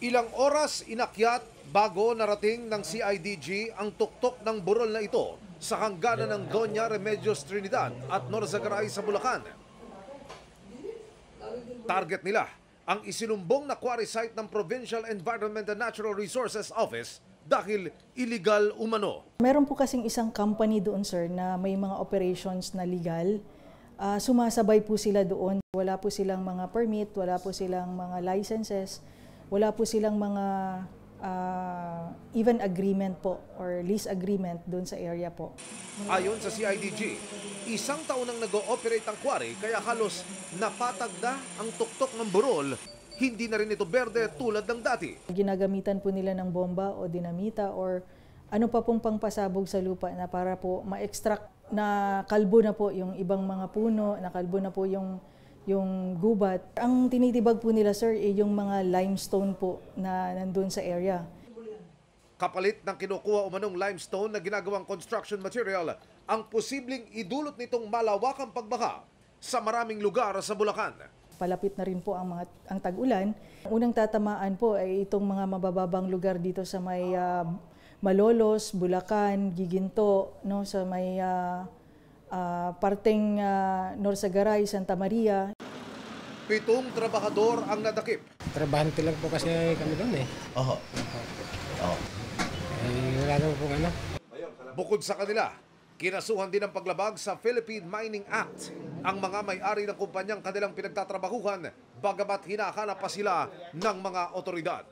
Ilang oras inakyat bago narating ng CIDG ang tuktok ng burol na ito sa hangganan ng Doña Remedios Trinidad at Norzagaray sa Bulacan. Target nila ang isinumbong na quarry site ng Provincial Environment and Natural Resources Office dahil illegal umano. Meron po kasing isang company doon, sir, na may mga operations na legal. Sumasabay po sila doon. Wala po silang mga permit, wala po silang mga licenses, wala po silang mga even agreement po or lease agreement doon sa area po. Ayon sa CIDG, isang taon nang nag-ooperate ang quarry kaya halos napatag na ang tuktok ng burol. Hindi na rin ito berde tulad ng dati. Ginagamitan po nila ng bomba o dinamita or ano pa pong pangpasabog sa lupa na para po ma-extract na kalbo na po yung ibang mga puno, na kalbo na po yung gubat. Ang tinitibag po nila, sir, yung mga limestone po na nandun sa area. Kapalit ng kinukuha umanong limestone na ginagawang construction material, ang posibleng idulot nitong malawakang pagbaha sa maraming lugar sa Bulacan. Palapit na rin po ang tag-ulan. Unang tatamaan po ay itong mga mabababang lugar dito sa may Malolos, Bulacan, Giginto, no, sa may parteng Norzagaray, Santa Maria. 7 trabahador ang nadakip. Trabahante lang po kasi kami doon eh. Oho. Oo. Wala naman po ano. Bukod sa kanila, kinasuhan din ang paglabag sa Philippine Mining Act ang mga may-ari ng kumpanyang kanilang pinagtatrabahuhan bagamat hinahanap pa sila ng mga otoridad.